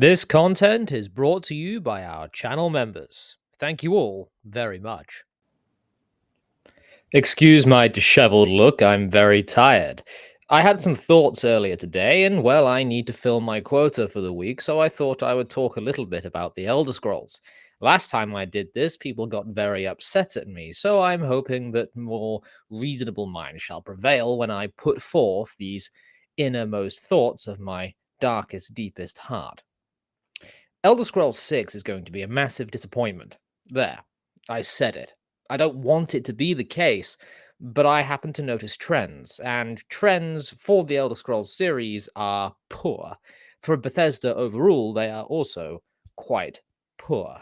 This content is brought to you by our channel members. Thank you all very much. Excuse my disheveled look, I'm very tired. I had some thoughts earlier today, and well, I need to fill my quota for the week, so I thought I would talk a little bit about the Elder Scrolls. Last time I did this, people got very upset at me, so I'm hoping that more reasonable minds shall prevail when I put forth these innermost thoughts of my darkest, deepest heart. Elder Scrolls 6 is going to be a massive disappointment. There, I said it. I don't want it to be the case, but I happen to notice trends, and trends for the Elder Scrolls series are poor. For Bethesda overall, they are also quite poor.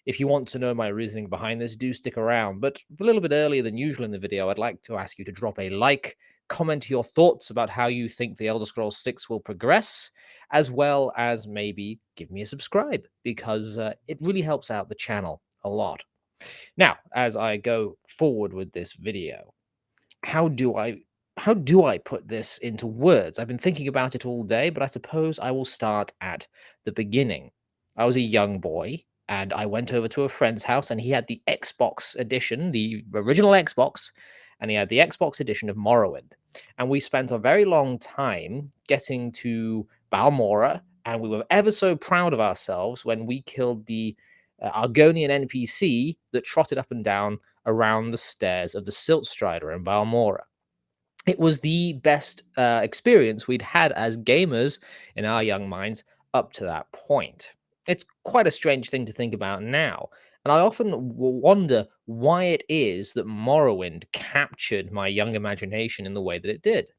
If you want to know my reasoning behind this, do stick around. But a little bit earlier than usual in the video, I'd like to ask you to drop a like, comment your thoughts about how you think the Elder Scrolls 6 will progress, as well as maybe give me a subscribe because it really helps out the channel a lot. Now, as I go forward with this video, how do I put this into words? I've been thinking about it all day, but I suppose I will start at the beginning. I was a young boy and I went over to a friend's house and he had the Xbox edition, the original Xbox, and he had the Xbox edition of Morrowind. And we spent a very long time getting to Balmora, and we were ever so proud of ourselves when we killed the Argonian NPC that trotted up and down around the stairs of the Silt Strider in Balmora. It was the best experience we'd had as gamers in our young minds up to that point. It's quite a strange thing to think about now, and I often wonder why it is that Morrowind captured my young imagination in the way that it did.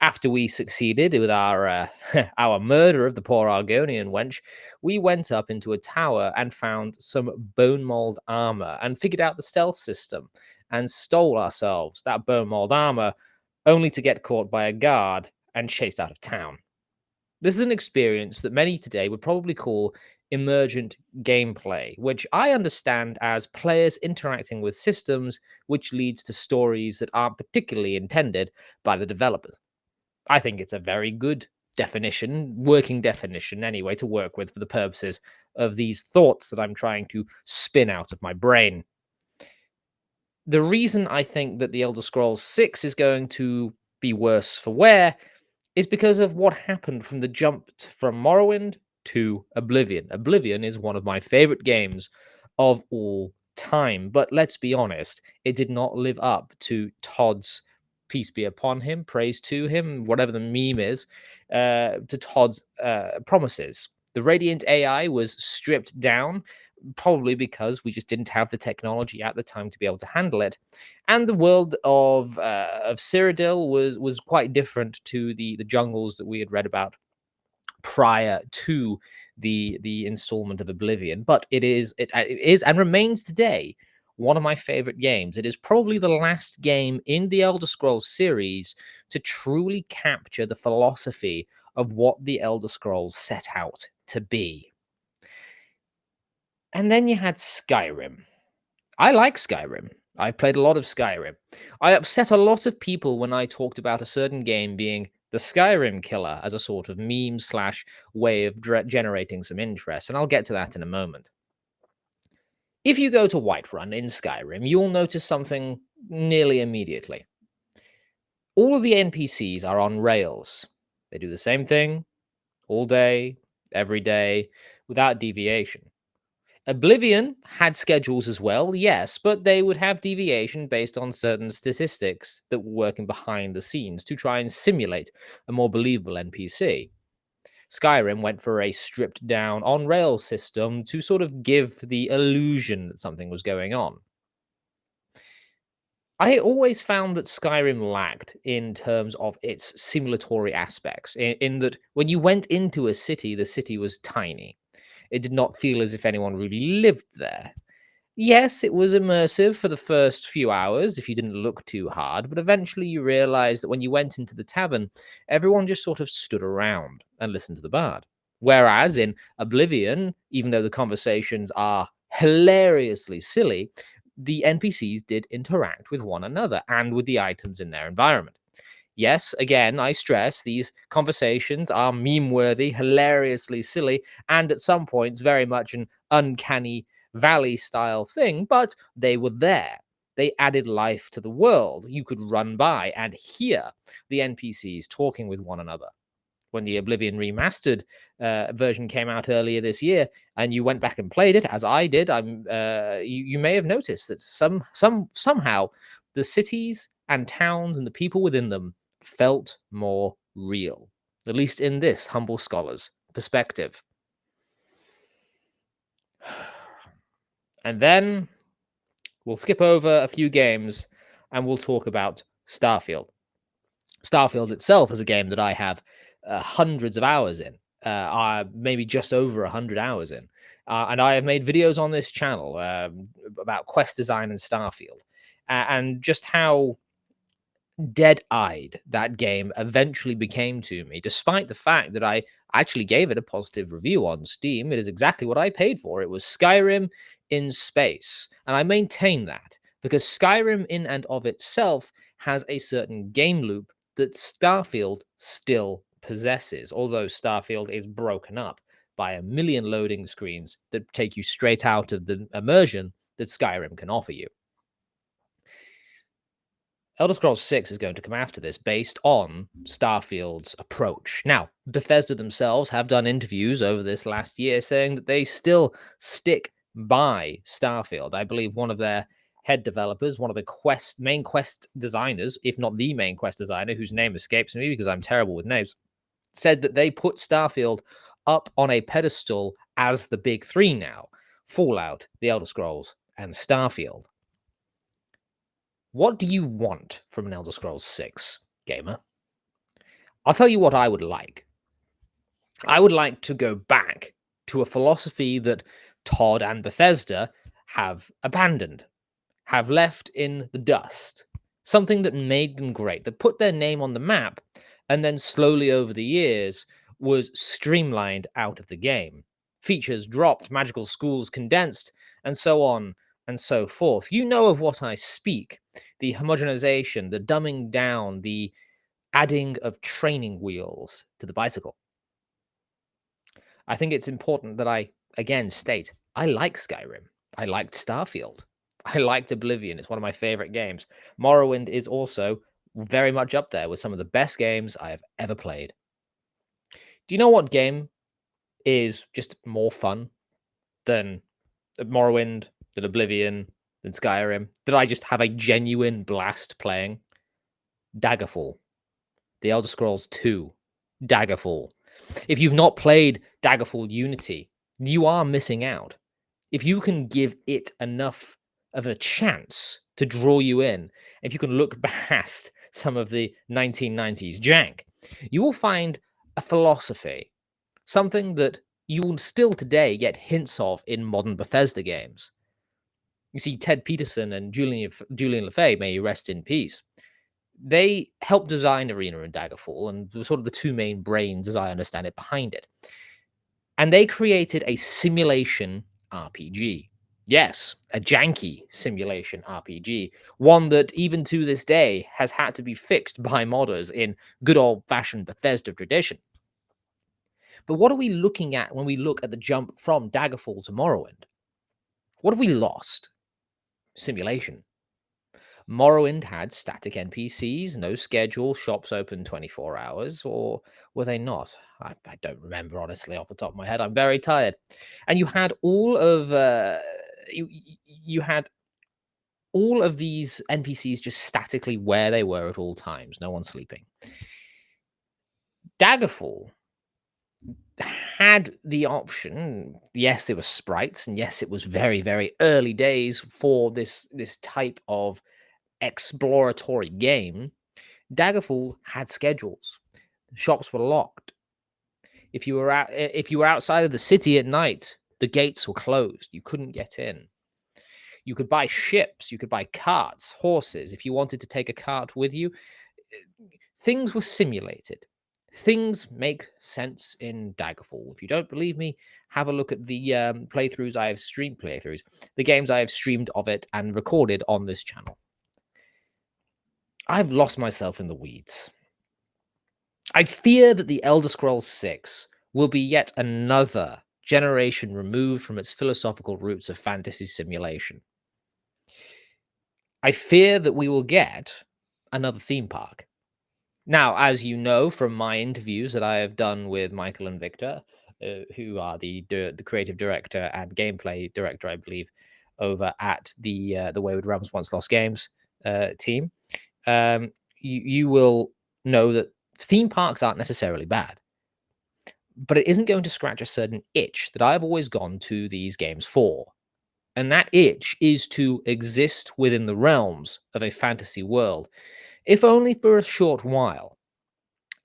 After we succeeded with our our murder of the poor Argonian wench, we went up into a tower and found some bone mold armor and figured out the stealth system and stole ourselves that bone mold armor, only to get caught by a guard and chased out of town. This is an experience that many today would probably call emergent gameplay, which I understand as players interacting with systems, which leads to stories that aren't particularly intended by the developers. I think it's a very good definition, working definition anyway, to work with for the purposes of these thoughts that I'm trying to spin out of my brain. The reason I think that the Elder Scrolls 6 is going to be worse for wear is because of what happened from the jump from Morrowind to Oblivion. Oblivion is one of my favorite games of all time, but let's be honest, it did not live up to Todd's peace be upon him, praise to him, whatever the meme is, to Todd's promises. The Radiant AI was stripped down, probably because we just didn't have the technology at the time to be able to handle it. And the world of Cyrodiil was quite different to the jungles that we had read about prior to the installment of Oblivion. But it is and remains today one of my favorite games. It is probably the last game in the Elder Scrolls series to truly capture the philosophy of what the Elder Scrolls set out to be. And then you had Skyrim. I like Skyrim. I've played a lot of Skyrim. I upset a lot of people when I talked about a certain game being the Skyrim killer as a sort of meme slash way of generating some interest, and I'll get to that in a moment. If you go to Whiterun in Skyrim, you'll notice something nearly immediately. All of the NPCs are on rails. They do the same thing all day, every day, without deviation. Oblivion had schedules as well, yes, but they would have deviation based on certain statistics that were working behind the scenes to try and simulate a more believable NPC. Skyrim went for a stripped down on rail system to sort of give the illusion that something was going on. I always found that Skyrim lacked in terms of its simulatory aspects, in that when you went into a city, the city was tiny. It did not feel as if anyone really lived there. Yes, it was immersive for the first few hours if you didn't look too hard, but eventually you realized that when you went into the tavern, everyone just sort of stood around and listened to the bard. Whereas in Oblivion, even though the conversations are hilariously silly, the NPCs did interact with one another and with the items in their environment. Yes, again, I stress these conversations are meme worthy, hilariously silly, and at some points very much an uncanny valley style thing, but they were there. They added life to the world. You could run by and hear the NPCs talking with one another. When the Oblivion remastered version came out earlier this year, and you went back and played it, as I did, you may have noticed that somehow the cities and towns and the people within them felt more real, at least in this humble scholar's perspective. And then we'll skip over a few games and we'll talk about Starfield. Starfield itself is a game that I have hundreds of hours in, maybe just over 100 hours in. And I have made videos on this channel about quest design and Starfield, and just how dead-eyed that game eventually became to me, despite the fact that I actually gave it a positive review on Steam. It is exactly what I paid for. It was Skyrim in space, and I maintain that because Skyrim in and of itself has a certain game loop that Starfield still possesses, although Starfield is broken up by a million loading screens that take you straight out of the immersion that Skyrim can offer you. Elder Scrolls 6 is going to come after this based on Starfield's approach. Now, Bethesda themselves have done interviews over this last year saying that they still stick by Starfield. I believe one of their head developers, one of the main quest designers, if not the main quest designer, whose name escapes me because I'm terrible with names, said that they put Starfield up on a pedestal as the big three now: Fallout, The Elder Scrolls, and Starfield. What do you want from an Elder Scrolls 6, gamer? I'll tell you what I would like. I would like to go back to a philosophy that Todd and Bethesda have abandoned, have left in the dust. Something that made them great, that put their name on the map, and then slowly over the years was streamlined out of the game. Features dropped, magical schools condensed, and so on and so forth. You know of what I speak. The homogenization, the dumbing down, the adding of training wheels to the bicycle. I think it's important that I again state I like Skyrim. I liked Starfield. I liked Oblivion. It's one of my favorite games. Morrowind is also very much up there with some of the best games I have ever played. Do you know what game is just more fun than Morrowind, than Oblivion, than Skyrim, that I just have a genuine blast playing? Daggerfall. The Elder Scrolls 2. Daggerfall. If you've not played Daggerfall Unity, you are missing out. If you can give it enough of a chance to draw you in, if you can look past some of the 1990s jank, you will find a philosophy, something that you will still today get hints of in modern Bethesda games. You see, Ted Peterson and Julian Lefebvre, may he rest in peace, they helped design Arena and Daggerfall and were sort of the two main brains, as I understand it, behind it. And they created a simulation RPG. Yes, a janky simulation RPG, one that even to this day has had to be fixed by modders in good old-fashioned Bethesda tradition. But what are we looking at when we look at the jump from Daggerfall to Morrowind? What have we lost? Simulation. Morrowind had static NPCs, no schedule, shops open 24 hours, or were they not? I don't remember, honestly, off the top of my head. I'm very tired. And you had all of you had all of these NPCs just statically where they were at all times, no one sleeping. Daggerfall had the option. Yes, there were sprites, and yes, it was very, very early days for this type of exploratory game. Daggerfall had schedules. Shops were locked. If you were outside of the city at night, the gates were closed. You couldn't get in. You could buy ships, you could buy carts, horses. If you wanted to take a cart with you, things were simulated. Things make sense in Daggerfall. If you don't believe me, have a look at the playthroughs I have streamed, the games I have streamed of it and recorded on this channel. I've lost myself in the weeds. I fear that the Elder Scrolls 6 will be yet another generation removed from its philosophical roots of fantasy simulation. I fear that we will get another theme park. Now, as you know from my interviews that I have done with Michael and Victor, who are the creative director and gameplay director, I believe, over at the Wayward Realms Once Lost Games team, you will know that theme parks aren't necessarily bad, but it isn't going to scratch a certain itch that I've always gone to these games for. And that itch is to exist within the realms of a fantasy world, if only for a short while.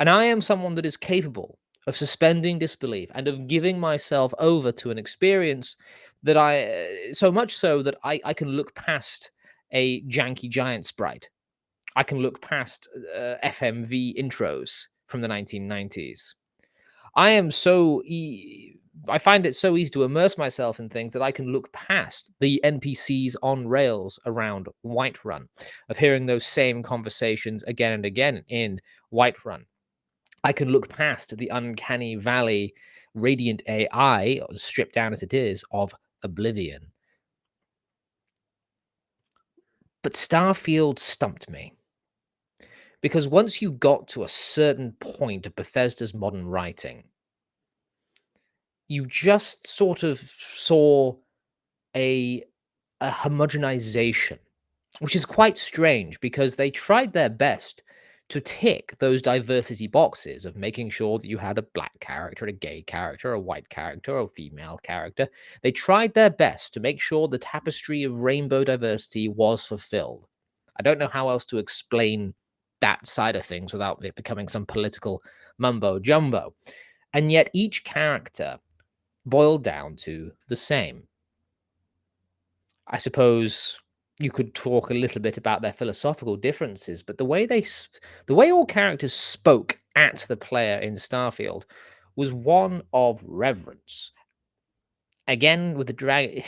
And I am someone that is capable of suspending disbelief and of giving myself over to an experience that so much so that I can look past a janky giant sprite. I can look past FMV intros from the 1990s. I am I find it so easy to immerse myself in things that I can look past the NPCs on rails around Whiterun, of hearing those same conversations again and again in Whiterun. I can look past the uncanny valley radiant AI, stripped down as it is, of Oblivion. But Starfield stumped me. Because once you got to a certain point of Bethesda's modern writing, you just sort of saw a a homogenization, which is quite strange because they tried their best to tick those diversity boxes of making sure that you had a black character, a gay character, a white character, a female character. They tried their best to make sure the tapestry of rainbow diversity was fulfilled. I don't know how else to explain that side of things without it becoming some political mumbo jumbo. And yet each character boiled down to the same. I suppose you could talk a little bit about their philosophical differences, but the way all characters spoke at the player in Starfield was one of reverence. Again, with the drag,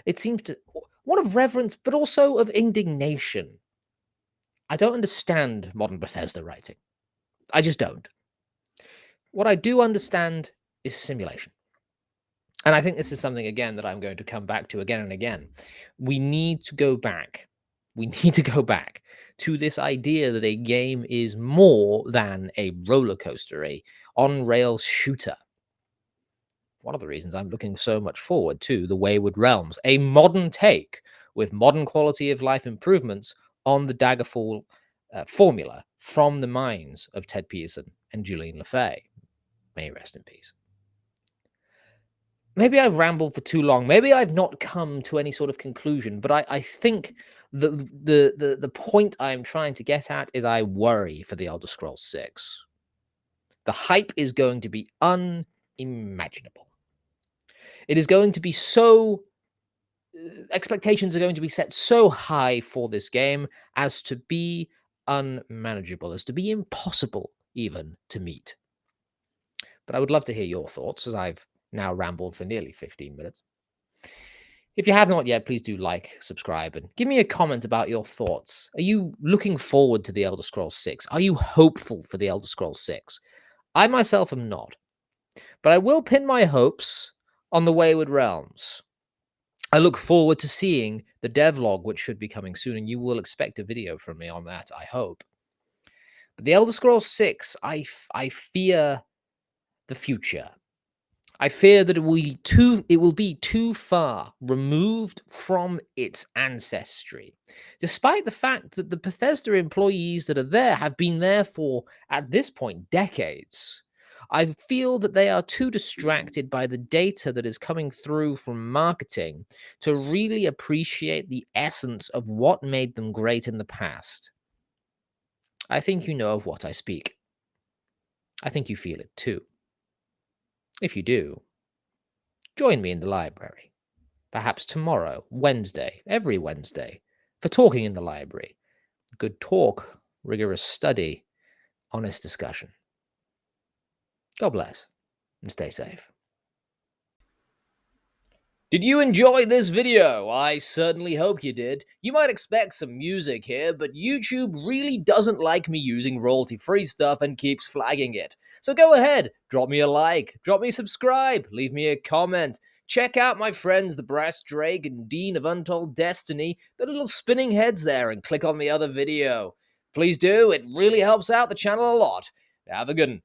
it seems to one of reverence, but also of indignation. I don't understand modern Bethesda writing. I just don't. What I do understand is simulation. And I think this is something, again, that I'm going to come back to again and again. We need to go back. We need to go back to this idea that a game is more than a roller coaster, a on rails shooter. One of the reasons I'm looking so much forward to the Wayward Realms, a modern take with modern quality of life improvements on the Daggerfall formula from the minds of Ted Pearson and Julian LaFay. May he rest in peace. Maybe I've rambled for too long. Maybe I've not come to any sort of conclusion, but I think the point I'm trying to get at is I worry for the Elder Scrolls 6. The hype is going to be unimaginable. It is going to be so expectations are going to be set so high for this game as to be unmanageable, as to be impossible even to meet. But I would love to hear your thoughts, as I've now rambled for nearly 15 minutes. If you have not yet, please do like, subscribe, and give me a comment about your thoughts. Are you looking forward to the Elder Scrolls 6? Are you hopeful for the Elder Scrolls 6? I myself am not, but I will pin my hopes on the Wayward Realms. I look forward to seeing the devlog, which should be coming soon, and you will expect a video from me on that, I hope. But the Elder Scrolls 6, I fear the future. I fear that it will be too far removed from its ancestry, despite the fact that the Bethesda employees that are there have been there for, at this point, decades. I feel that they are too distracted by the data that is coming through from marketing to really appreciate the essence of what made them great in the past. I think you know of what I speak. I think you feel it too. If you do, join me in the library. Perhaps tomorrow, Wednesday, every Wednesday, for talking in the library. Good talk, rigorous study, honest discussion. God bless, and stay safe. Did you enjoy this video? I certainly hope you did. You might expect some music here, but YouTube really doesn't like me using royalty-free stuff and keeps flagging it. So go ahead, drop me a like, drop me a subscribe, leave me a comment. Check out my friends the Brass Drake and Dean of Untold Destiny, the little spinning heads there, and click on the other video. Please do, it really helps out the channel a lot. Have a good one.